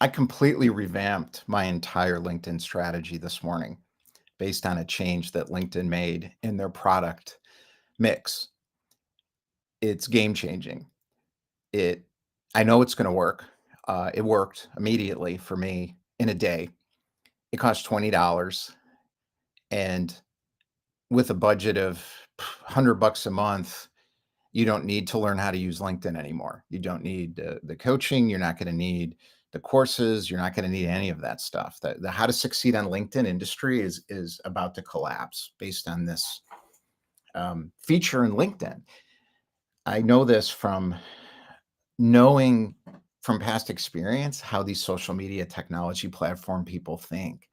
I completely revamped my entire LinkedIn strategy this morning based on a change that LinkedIn made in their product mix. It's game changing. It, I know it's going to work. It worked immediately for me in a day. It cost $20, and with a budget of $100 a month, you don't need to learn how to use LinkedIn anymore. You don't need the coaching. You're not going to need the courses. You're not going to need any of that stuff. The how to succeed on LinkedIn industry is about to collapse based on this feature in LinkedIn. I know this from knowing from past experience how these social media technology platform people think.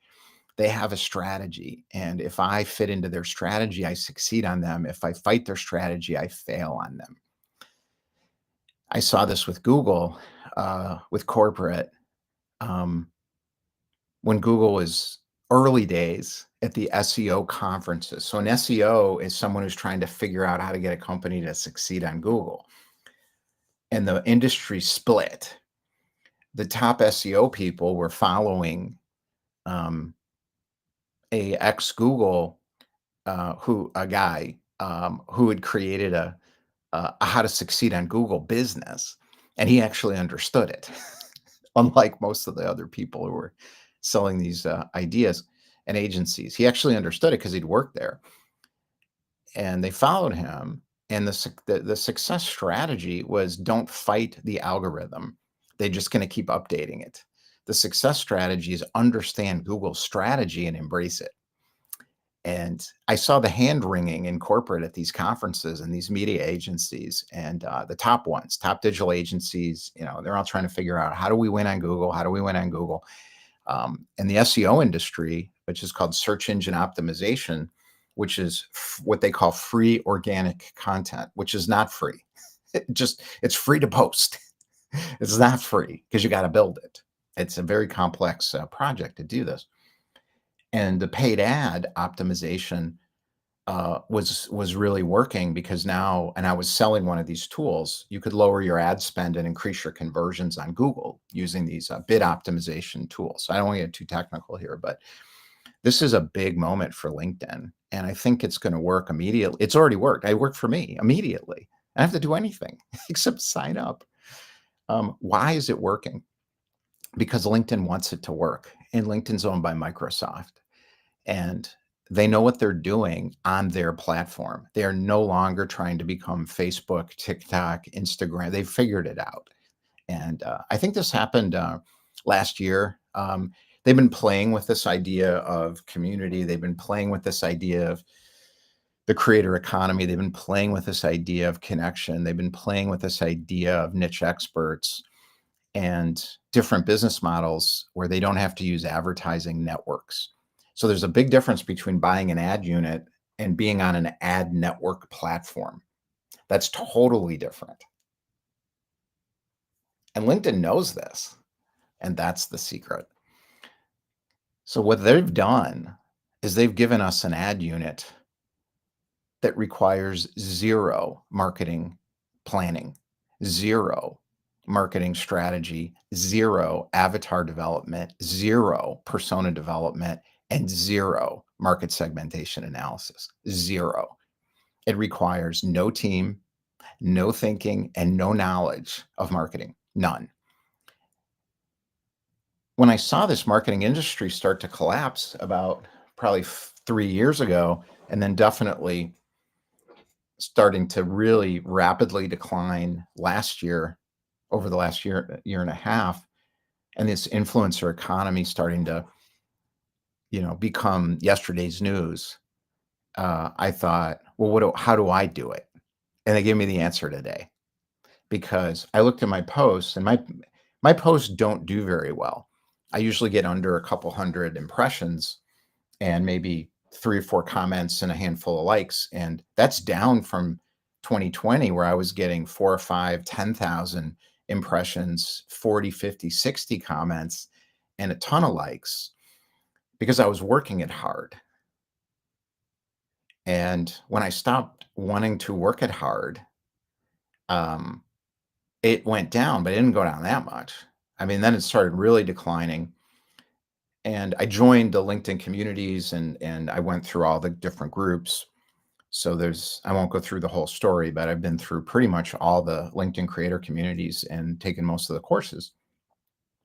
They have a strategy, and if I fit into their strategy, I succeed on them. If I fight their strategy, I fail on them. I saw this with Google, with corporate, um, when Google was early days at the SEO conferences. So an SEO is someone who's trying to figure out how to get a company to succeed on Google. And the industry split. The top SEO people were following a ex-Google a guy who had created a how to succeed on Google business, and he actually understood it, unlike most of the other people who were selling these ideas and agencies. He actually understood it because he'd worked there, and they followed him. And the success strategy was don't fight the algorithm. They're just going to keep updating it. The success strategy is understand Google's strategy and embrace it. And I saw the hand wringing in corporate at these conferences and these media agencies, and the top ones, top digital agencies, they're all trying to figure out, how do we win on Google? How do we win on Google? And the SEO industry, which is called search engine optimization, which is what they call free organic content, which is not free. It's free to post. It's not free because you got to build it. It's a very complex project to do this. And the paid ad optimization was really working because now, and I was selling one of these tools, you could lower your ad spend and increase your conversions on Google using these bid optimization tools. So I don't want to get too technical here, but this is a big moment for LinkedIn, and I think it's going to work immediately. It's already worked. It worked for me immediately. I don't have to do anything except sign up. Why is it working? Because LinkedIn wants it to work, and LinkedIn's owned by Microsoft. And they know what they're doing on their platform. They are no longer trying to become Facebook, TikTok, Instagram. They've figured it out. And I think this happened last year. They've been playing with this idea of community. They've been playing with this idea of the creator economy. They've been playing with this idea of connection. They've been playing with this idea of niche experts and different business models where they don't have to use advertising networks. So there's a big difference between buying an ad unit and being on an ad network platform. That's totally different. And LinkedIn knows this, and that's the secret. So what they've done is they've given us an ad unit that requires zero marketing planning, zero marketing strategy, zero avatar development, zero persona development, and zero market segmentation analysis. Zero. It requires no team, no thinking, and no knowledge of marketing. None. When I saw this marketing industry start to collapse about probably 3 years ago, and then definitely starting to really rapidly decline last year, over the last year and a half, and this influencer economy starting to, become yesterday's news, I thought, well, how do I do it? And they gave me the answer today, because I looked at my posts, and my posts don't do very well. I usually get under a couple hundred impressions and maybe 3 or 4 comments and a handful of likes. And that's down from 2020, where I was getting 4 or 5, 10,000 impressions, 40, 50, 60 comments, and a ton of likes, because I was working it hard. And when I stopped wanting to work it hard, it went down, but it didn't go down that much. I mean, then it started really declining. And I joined the LinkedIn communities and I went through all the different groups. So I won't go through the whole story, but I've been through pretty much all the LinkedIn creator communities and taken most of the courses,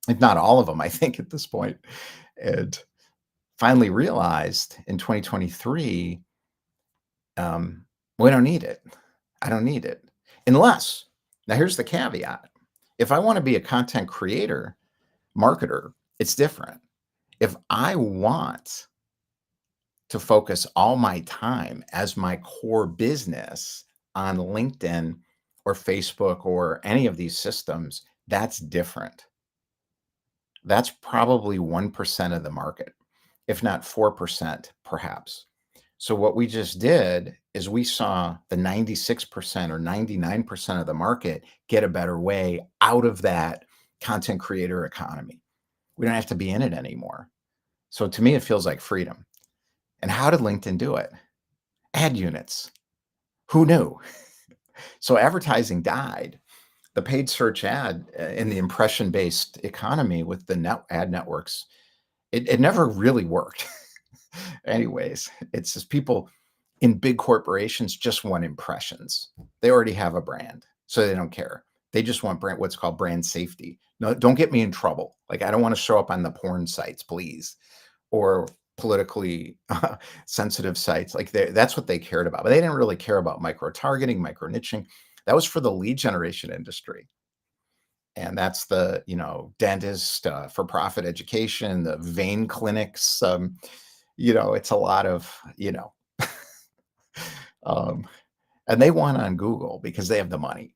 if not all of them, I think at this point. And finally realized in 2023, um, we don't need it. I don't need it. Unless, now here's the caveat. If I want to be a content creator, marketer, it's different. If I want to focus all my time as my core business on LinkedIn or Facebook or any of these systems, that's different. That's probably 1% of the market, if not 4%, perhaps. So what we just did is we saw the 96% or 99% of the market get a better way out of that content creator economy. We don't have to be in it anymore. So to me, it feels like freedom. And how did LinkedIn do it? Ad units. Who knew? So advertising died. The paid search ad in the impression-based economy with the ad networks, it never really worked. Anyways, it's just people in big corporations just want impressions. They already have a brand, so they don't care. They just want what's called brand safety. No, don't get me in trouble. Like, I don't want to show up on the porn sites, please, or politically sensitive sites. Like, that's what they cared about. But they didn't really care about micro targeting, micro niching. That was for the lead generation industry. And that's the, dentist, for profit education, the vein clinics. It's a lot of, um, and they want on Google because they have the money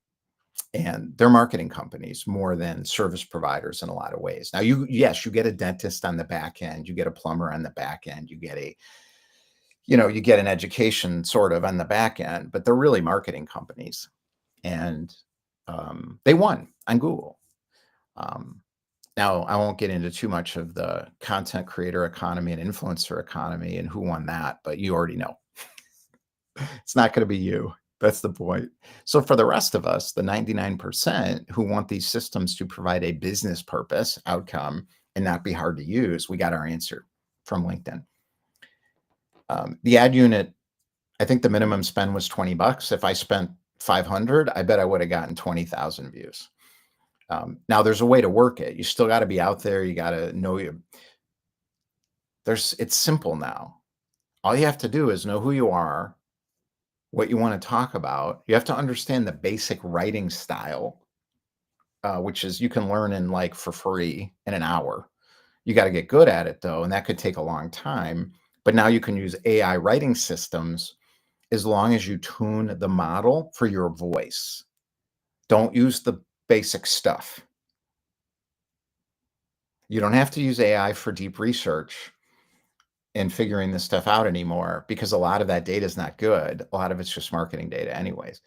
and they're marketing companies more than service providers in a lot of ways. Now, yes, you get a dentist on the back end, you get a plumber on the back end, you get you get an education sort of on the back end, but they're really marketing companies. And they won on Google. Now, I won't get into too much of the content creator economy and influencer economy and who won that, but you already know. It's not going to be you. That's the point. So for the rest of us, the 99% who want these systems to provide a business purpose, outcome, and not be hard to use, we got our answer from LinkedIn. The ad unit, I think the minimum spend was $20. If I spent 500, I bet I would have gotten 20,000 views. Now there's a way to work it. You still got to be out there. You got to know it's simple now. All you have to do is know who you are, what you want to talk about. You have to understand the basic writing style, which is you can learn for free in an hour. You got to get good at it though, and that could take a long time. But now you can use AI writing systems as long as you tune the model for your voice. Don't use the basic stuff. You don't have to use AI for deep research and figuring this stuff out anymore because a lot of that data is not good. A lot of it's just marketing data anyways.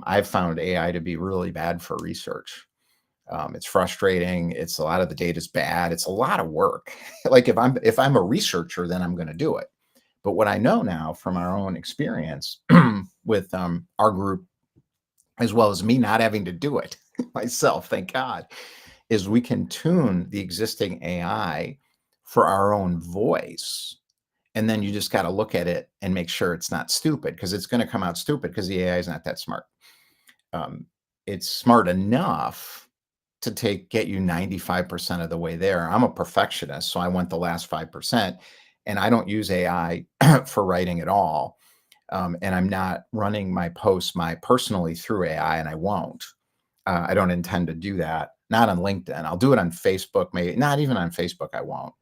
I've found AI to be really bad for research. It's frustrating. It's a lot of the data is bad. It's a lot of work. Like if I'm a researcher, then I'm going to do it. But what I know now from our own experience with our group, as well as me not having to do it myself, thank God, is we can tune the existing AI for our own voice. And then you just got to look at it and make sure it's not stupid, because it's going to come out stupid because the AI is not that smart. It's smart enough to get you 95% of the way there. I'm a perfectionist, so I want the last 5%, and I don't use AI for writing at all. And I'm not running my posts personally through AI, and I won't. I don't intend to do that. Not on LinkedIn. I'll do it on Facebook, maybe not even on Facebook. I won't,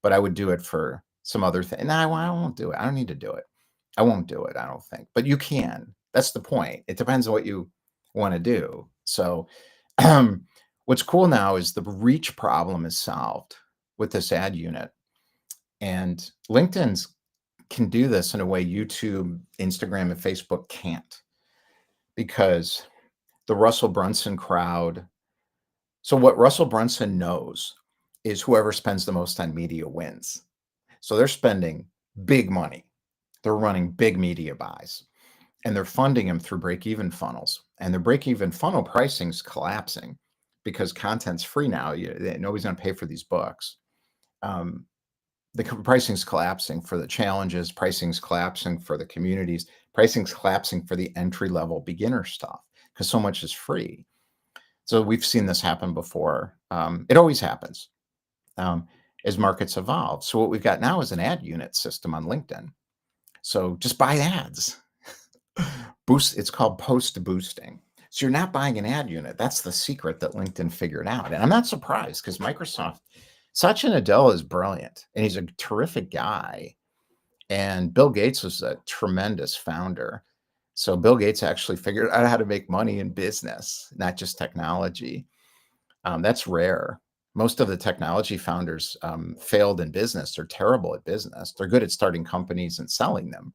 but I would do it for some other thing. No, I won't do it. I don't need to do it. I won't do it. I don't think, but you can. That's the point. It depends on what you want to do. So, what's cool now is the reach problem is solved with this ad unit, and LinkedIn's can do this in a way YouTube, Instagram, and Facebook can't, because the Russell Brunson crowd. So what Russell Brunson knows is whoever spends the most on media wins. So they're spending big money. They're running big media buys, and they're funding them through break-even funnels. And their break-even funnel pricing is collapsing because content's free now. Nobody's going to pay for these books. Um, pricing's collapsing for the challenges. Pricing's collapsing for the communities. Pricing's collapsing for the entry level beginner stuff because so much is free. So we've seen this happen before. It always happens as markets evolve. So what we've got now is an ad unit system on LinkedIn. So just buy ads. Boost. It's called post boosting. So you're not buying an ad unit. That's the secret that LinkedIn figured out. And I'm not surprised because Microsoft, Satya Nadella is brilliant and he's a terrific guy. And Bill Gates was a tremendous founder. So Bill Gates actually figured out how to make money in business, not just technology. That's rare. Most of the technology founders failed in business. They're terrible at business. They're good at starting companies and selling them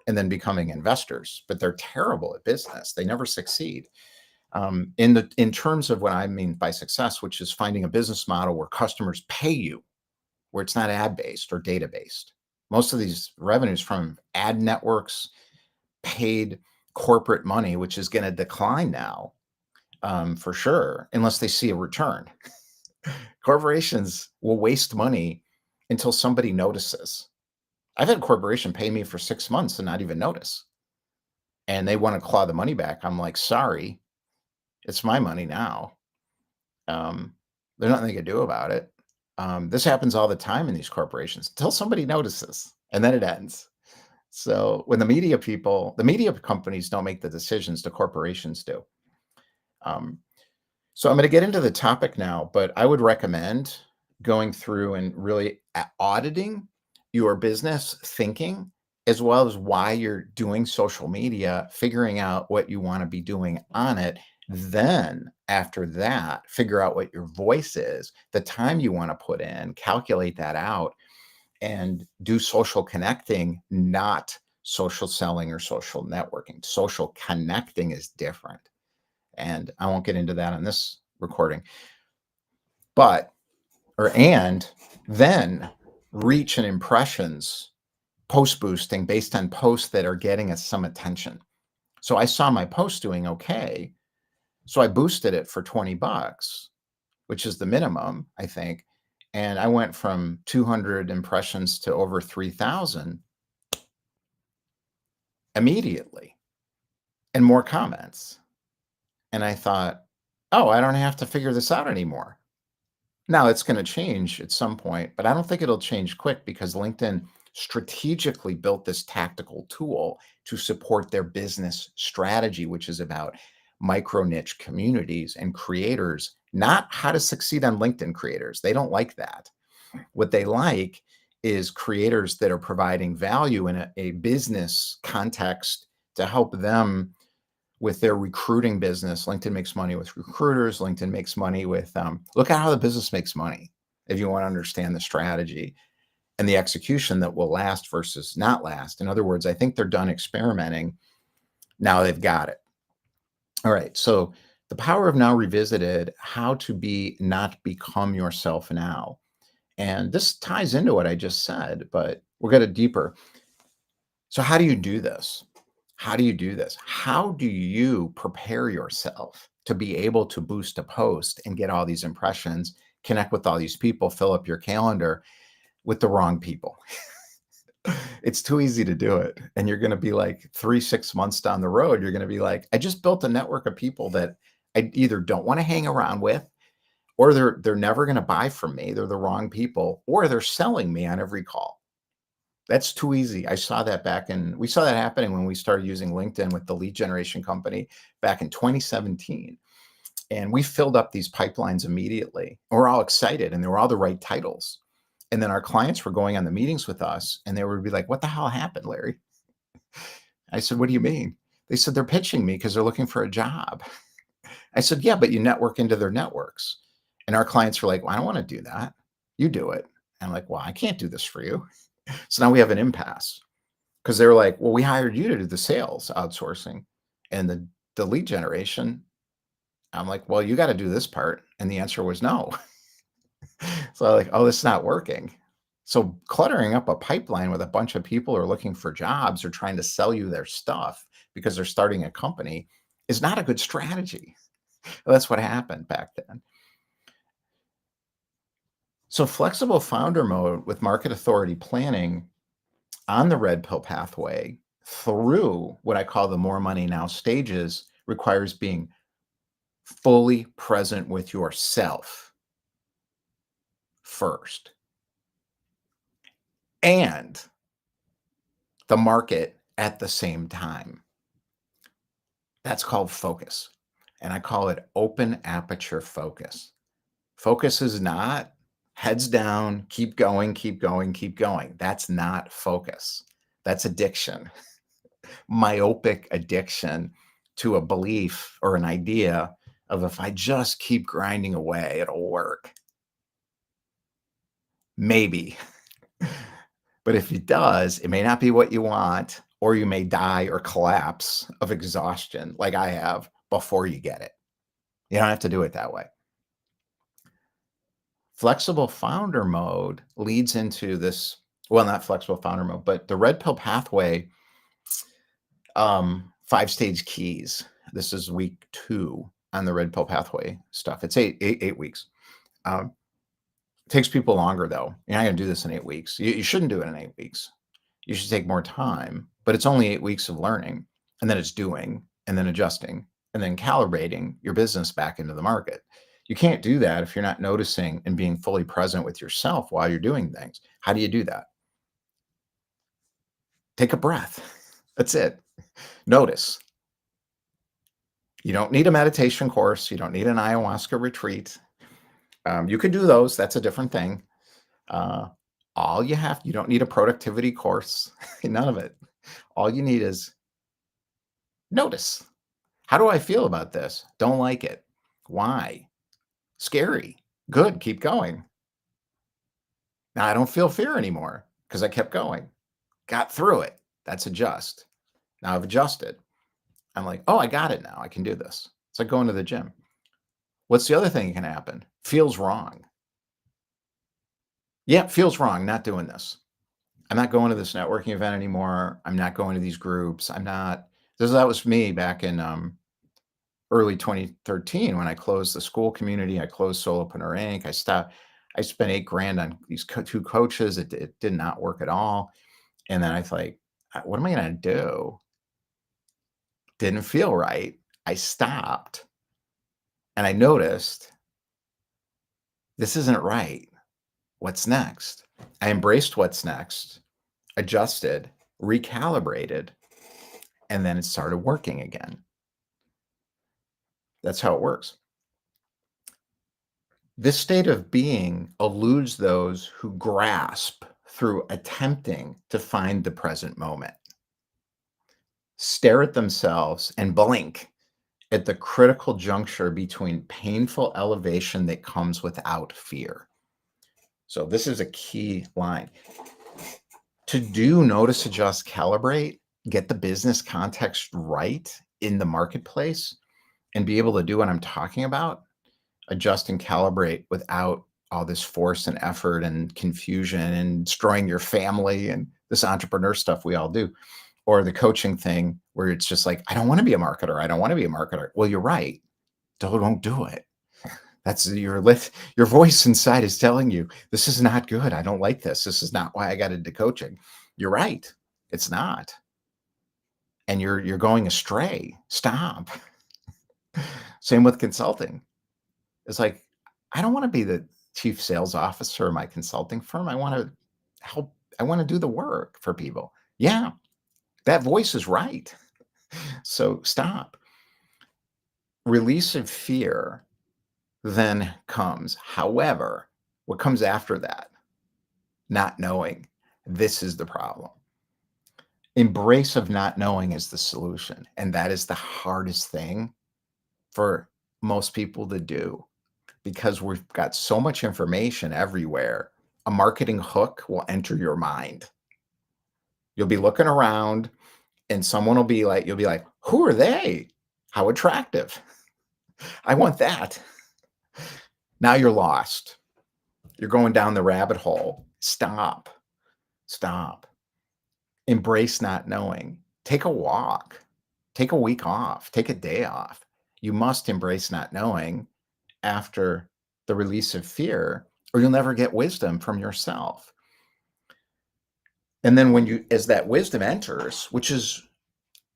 and then becoming investors, but they're terrible at business. They never succeed. In terms of what I mean by success, which is finding a business model where customers pay you, where it's not ad-based or data-based. Most of these revenues from ad networks, paid corporate money, which is going to decline now for sure, unless they see a return. Corporations will waste money until somebody notices. I've had a corporation pay me for 6 months and not even notice. And they want to claw the money back. I'm like, sorry, it's my money now. There's nothing they can do about it. This happens all the time in these corporations until somebody notices, and then it ends. So when the media companies don't make the decisions, the corporations do. So I'm going to get into the topic now, but I would recommend going through and really auditing your business thinking, as well as why you're doing social media, figuring out what you want to be doing on it. Then after that, figure out what your voice is, the time you want to put in, calculate that out, and do social connecting, not social selling or social networking. Social connecting is different. And I won't get into that on this recording. And then reach and impressions post boosting based on posts that are getting us some attention. So I saw my post doing okay. So I boosted it for $20, which is the minimum, I think. And I went from 200 impressions to over 3,000 immediately and more comments. And I thought, oh, I don't have to figure this out anymore. Now it's going to change at some point, but I don't think it'll change quick because LinkedIn strategically built this tactical tool to support their business strategy, which is about micro niche communities and creators, not how to succeed on LinkedIn creators. They don't like that. What they like is creators that are providing value in a business context to help them with their recruiting business. LinkedIn makes money with recruiters. LinkedIn makes money with, look at how the business makes money if you want to understand the strategy and the execution that will last versus not last. In other words, I think they're done experimenting. Now they've got it. All right. So the power of now revisited, how to not become yourself now. And this ties into what I just said, but we'll get it deeper. So how do you do this? How do you do this? How do you prepare yourself to be able to boost a post and get all these impressions, connect with all these people, fill up your calendar with the wrong people? It's too easy to do it. And you're going to be like 6 months down the road, you're going to be like, I just built a network of people that I either don't want to hang around with, or they're never going to buy from me. They're the wrong people, or they're selling me on every call. That's too easy. I saw that we saw that happening when we started using LinkedIn with the lead generation company back in 2017. And we filled up these pipelines immediately. We're all excited and they were all the right titles. And then our clients were going on the meetings with us and they would be like, what the hell happened, Larry? I said, what do you mean? They said, they're pitching me because they're looking for a job. I said, yeah, but you network into their networks. And our clients were like, well, I don't want to do that. You do it. And I'm like, well, I can't do this for you. So now we have an impasse because they're like, well, we hired you to do the sales outsourcing and the lead generation. I'm like, well, you got to do this part. And the answer was no. So I'm like, oh, this is not working. So cluttering up a pipeline with a bunch of people who are looking for jobs or trying to sell you their stuff because they're starting a company is not a good strategy. That's what happened back then. So flexible founder mode with market authority planning on the red pill pathway through what I call the more money now stages requires being fully present with yourself first and the market at the same time. That's called focus. And I call it open aperture focus. Focus is not heads down, keep going, keep going, keep going. That's not focus. That's addiction, myopic addiction to a belief or an idea of if I just keep grinding away, it'll work. Maybe. But if it does, it may not be what you want, or you may die or collapse of exhaustion like I have before you get it. You don't have to do it that way. Flexible founder mode leads into this, well, not flexible founder mode, but the red pill pathway, 5-stage keys. This is week 2 on the red pill pathway stuff. It's eight weeks. Takes people longer though. You're not gonna do this in 8 weeks. You shouldn't do it in 8 weeks. You should take more time, but it's only 8 weeks of learning, and then it's doing, and then adjusting, and then calibrating your business back into the market. You can't do that if you're not noticing and being fully present with yourself while you're doing things. How do you do that? Take a breath. That's it. Notice. You don't need a meditation course. You don't need an ayahuasca retreat. You can do those. That's a different thing. Uh, you don't need a productivity course. None of it. All you need is notice. How do I feel about this? Don't like it. Why? Scary. Good. Keep going. Now I don't feel fear anymore because I kept going. Got through it. That's adjust. Now I've adjusted. I'm like, oh, I got it now. I can do this. It's like going to the gym. What's the other thing that can happen? Feels wrong. Yeah, feels wrong not doing this. I'm not going to this networking event anymore. I'm not going to these groups. I'm not. That was me back in early 2013 when I closed the school community. I closed Solopreneur Inc. I stopped. I spent 8 grand on these 2 coaches. It did not work at all. And then I was like, what am I going to do? Didn't feel right. I stopped and I noticed this isn't right. What's next? I embraced what's next, adjusted, recalibrated, and then it started working again. That's how it works. This state of being eludes those who grasp through attempting to find the present moment, stare at themselves, and blink at the critical juncture between painful elevation that comes without fear. So, this is a key line. To do notice, adjust, calibrate, get the business context right in the marketplace, and be able to do what I'm talking about, adjust and calibrate without all this force and effort and confusion and destroying your family and this entrepreneur stuff we all do, or the coaching thing where it's just like, I don't want to be a marketer. I don't want to be a marketer. Well, you're right. Don't do it. That's your voice inside is telling you this is not good. I don't like this. This is not why I got into coaching. You're right. It's not. And you're going astray. Stop. Same with consulting. It's like, I don't want to be the chief sales officer of my consulting firm. I want to help. I want to do the work for people. Yeah, that voice is right. So stop. Release of fear then comes. However, what comes after that? Not knowing. This is the problem. Embrace of not knowing is the solution. And that is the hardest thing for most people to do because we've got so much information everywhere. A marketing hook will enter your mind. You'll be looking around and someone will be like, you'll be like, who are they? How attractive. I want that. Now you're lost. You're going down the rabbit hole. Stop. Stop. Embrace not knowing. Take a walk. Take a week off. Take a day off. You must embrace not knowing after the release of fear, or you'll never get wisdom from yourself. And then as that wisdom enters, which is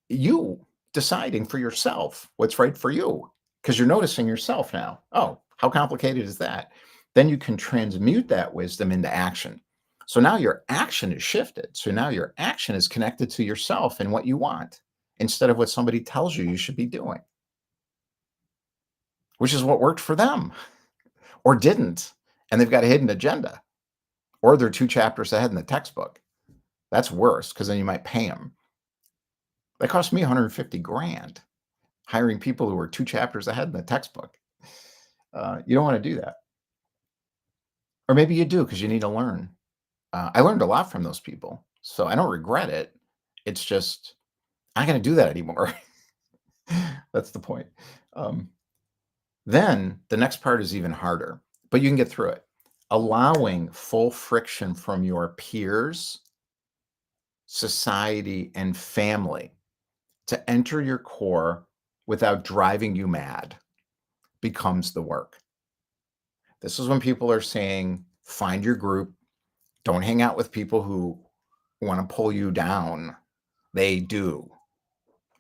you deciding for yourself what's right for you, because you're noticing yourself now. Oh, how complicated is that? Then you can transmute that wisdom into action. So now your action is shifted. So now your action is connected to yourself and what you want instead of what somebody tells you should be doing, which is what worked for them or didn't. And they've got a hidden agenda, or they're 2 chapters ahead in the textbook. That's worse because then you might pay them. That cost me 150 grand hiring people who were 2 chapters ahead in the textbook. You don't want to do that. Or maybe you do because you need to learn. I learned a lot from those people, so I don't regret it. It's just I'm not going to do that anymore. That's the point. Um, then the next part is even harder, but you can get through it. Allowing full friction from your peers, society, and family to enter your core without driving you mad becomes the work. This is when people are saying, find your group. Don't hang out with people who want to pull you down. They do.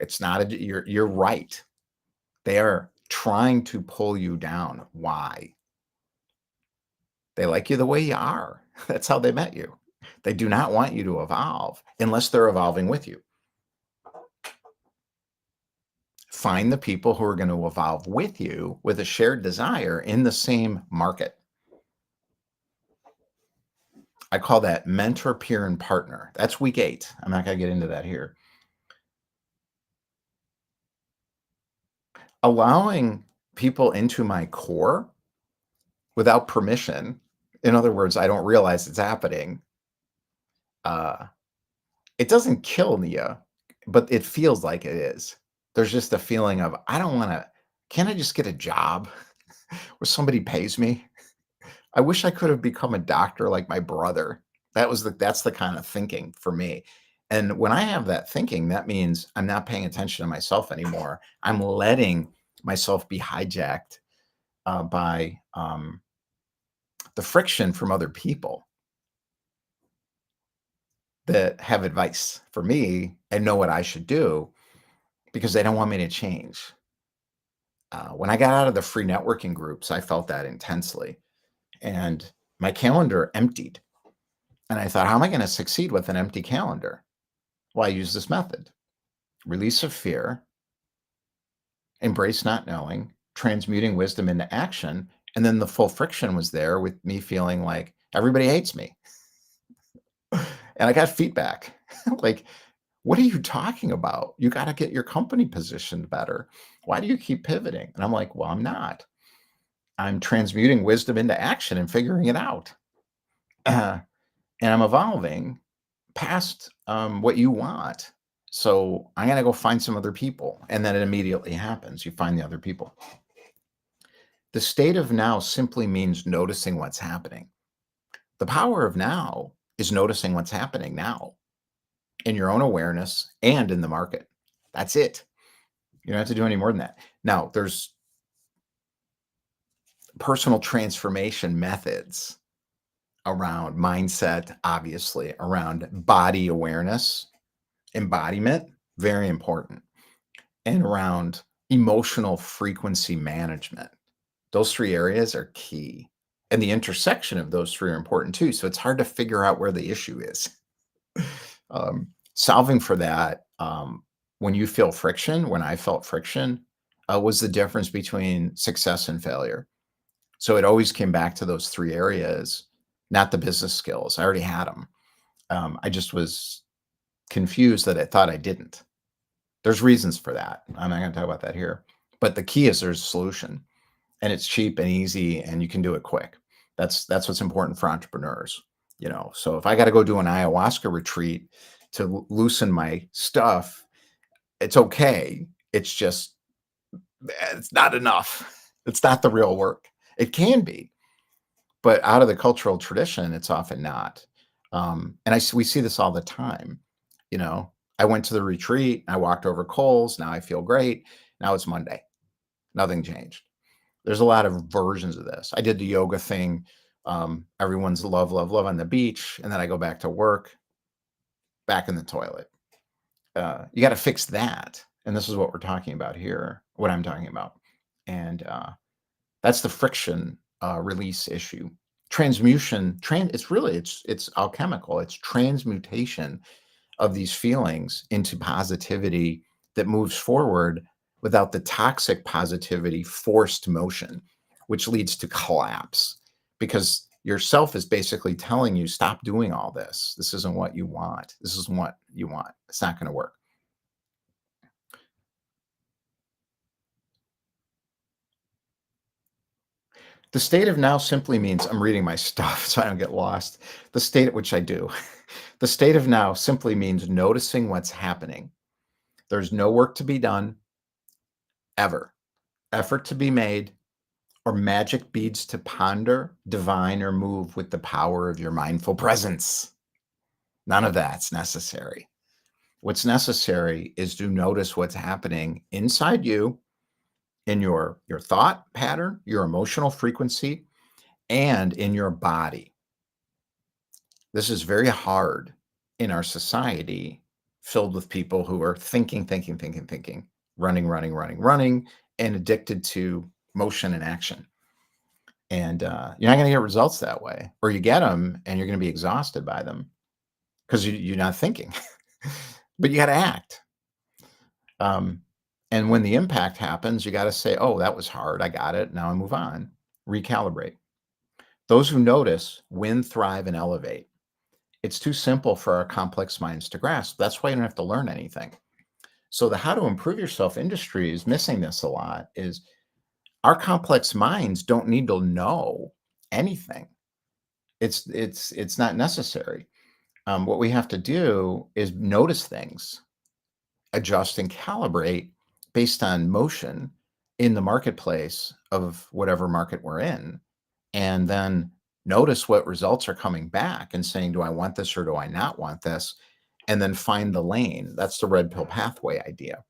It's not you're right. They are trying to pull you down. Why? They like you the way you are. That's how they met you. They do not want you to evolve unless they're evolving with you. Find the people who are going to evolve with you with a shared desire in the same market. I call that mentor, peer, and partner. That's week 8. I'm not going to get into that here. Allowing people into my core without permission, in other words, I don't realize it's happening, it doesn't kill Nia, but it feels like it is. There's just a feeling of, I don't want to, can't I just get a job where somebody pays me? I wish I could have become a doctor like my brother. That's the kind of thinking for me. And when I have that thinking, that means I'm not paying attention to myself anymore. I'm letting myself be hijacked by the friction from other people that have advice for me and know what I should do because they don't want me to change. When I got out of the free networking groups, I felt that intensely. And my calendar emptied. And I thought, how am I going to succeed with an empty calendar? Well, I use this method: release of fear, embrace not knowing, transmuting wisdom into action. And then the full friction was there with me feeling like everybody hates me. And I got feedback like, what are you talking about? You got to get your company positioned better. Why do you keep pivoting? And I'm like, well, I'm not. I'm transmuting wisdom into action and figuring it out. And I'm evolving past what you want. So I'm going to go find some other people. And then it immediately happens. You find the other people. The state of now simply means noticing what's happening. The power of now is noticing what's happening now in your own awareness and in the market. That's it. You don't have to do any more than that. Now, there's personal transformation methods around mindset, obviously, around body awareness, embodiment, very important, and around emotional frequency management. Those 3 areas are key. And the intersection of those 3 are important too. So it's hard to figure out where the issue is. Solving for that, when you feel friction, when I felt friction, was the difference between success and failure. So it always came back to those 3 areas, not the business skills. I already had them. I just was confused that I thought I didn't. There's reasons for that. I'm not going to talk about that here. But the key is there's a solution, and it's cheap and easy, and you can do it quick. That's what's important for entrepreneurs. So if I got to go do an ayahuasca retreat to loosen my stuff, it's okay. It's just, it's not enough. It's not the real work. It can be, but out of the cultural tradition, it's often not. And we see this all the time. I went to the retreat, I walked over coals. Now I feel great. Now it's Monday. Nothing changed. There's a lot of versions of this. I did the yoga thing. Everyone's love, love, love on the beach. And then I go back to work, back in the toilet. You got to fix that. And this is what we're talking about here, what I'm talking about. And that's the friction release issue. Transmutation, it's alchemical. It's transmutation of these feelings into positivity that moves forward without the toxic positivity forced motion, which leads to collapse because yourself is basically telling you, stop doing all this. This isn't what you want. This isn't what you want. It's not going to work. The state of now simply means I'm reading my stuff so I don't get lost. The state at which I do. The state of now simply means noticing what's happening. There's no work to be done ever, effort to be made, or magic beads to ponder, divine, or move with the power of your mindful presence. None of that's necessary. What's necessary is to notice what's happening inside you in your thought pattern, your emotional frequency, and in your body. This is very hard in our society filled with people who are thinking, thinking, thinking, thinking, running, running, running, running, and addicted to motion and action. And you're not going to get results that way, or you get them and you're going to be exhausted by them because you're not thinking. But you got to act. And when the impact happens, you got to say, oh, that was hard. I got it. Now I move on, recalibrate. Those who notice win, thrive, and elevate. It's too simple for our complex minds to grasp. That's why you don't have to learn anything. So the how to improve yourself industry is missing this a lot. Is our complex minds don't need to know anything. It's not necessary. What we have to do is notice things, adjust and calibrate based on motion in the marketplace of whatever market we're in, and then notice what results are coming back and saying, do I want this or do I not want this? And then find the lane. That's the red pill pathway idea.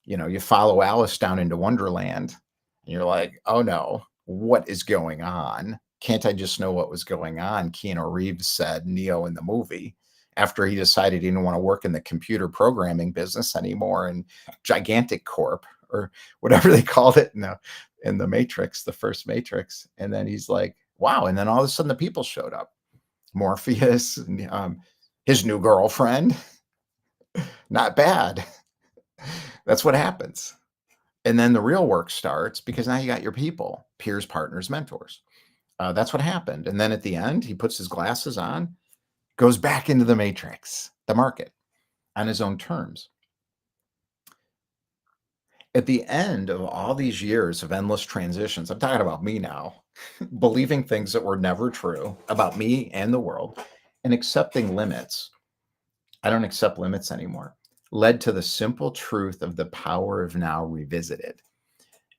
You follow Alice down into Wonderland and you're like, oh no, what is going on? Can't I just know what was going on? Keanu Reeves said, Neo in the movie, after he decided he didn't want to work in the computer programming business anymore and Gigantic Corp or whatever they called it in the Matrix, the first Matrix. And then he's like, wow. And then all of a sudden the people showed up. Morpheus, his new girlfriend. Not bad. That's what happens. And then the real work starts because now you got your people, peers, partners, mentors. That's what happened. And then at the end, he puts his glasses on, goes back into the matrix, the market, on his own terms. At the end of all these years of endless transitions, I'm talking about me now, believing things that were never true about me and the world and accepting limits. I don't accept limits anymore, led to the simple truth of the power of now revisited.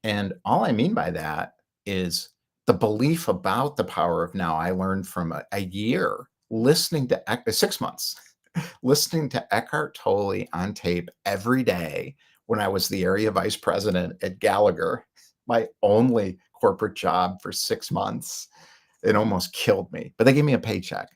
And all I mean by that is the belief about the power of now. I learned from a year listening to 6 months, listening to Eckhart Tolle on tape every day when I was the area vice president at Gallagher, my only corporate job for 6 months. It almost killed me, but they gave me a paycheck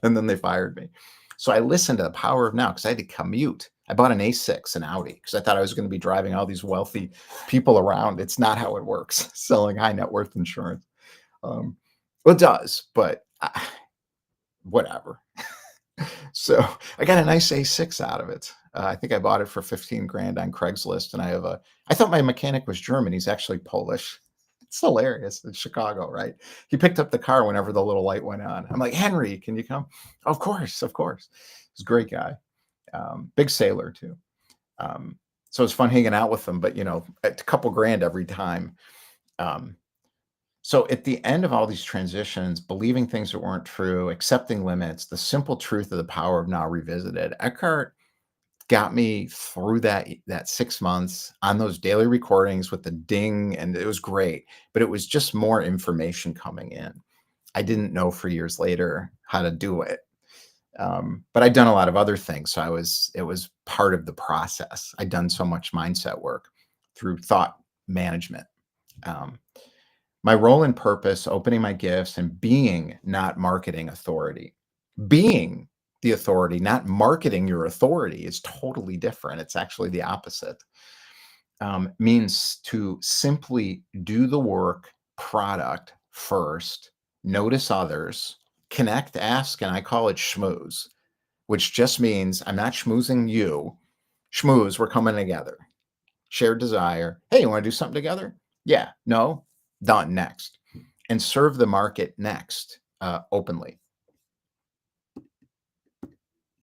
and then they fired me. So I listened to the power of now because I had to commute. I bought an A6, an Audi, because I thought I was going to be driving all these wealthy people around. It's not how it works, selling high net worth insurance. Well, it does, but whatever. So I got a nice A6 out of it. I think I bought it for 15 grand on Craigslist. And I thought my mechanic was German. He's actually Polish. It's hilarious. It's Chicago, right? He picked up the car whenever the little light went on. I'm like, Henry, can you come? Of course, of course. He's a great guy. Big sailor too. So it's fun hanging out with him, but a couple grand every time. So at the end of all these transitions, believing things that weren't true, accepting limits, the simple truth of the power of now revisited, Eckhart got me through that 6 months on those daily recordings with the ding, and it was great. But it was just more information coming in. I didn't know for years later how to do it. But I'd done a lot of other things. So it was part of the process. I'd done so much mindset work through thought management. Um, my role and purpose, opening my gifts and being, not marketing authority. Being the authority, not marketing your authority, is totally different. It's actually the opposite. Means to simply do the work product first, notice others, connect, ask, and I call it schmooze, which just means I'm not schmoozing you. Schmooze, we're coming together. Shared desire. Hey, you want to do something together? Yeah. No? Done. Next. And serve the market next, openly.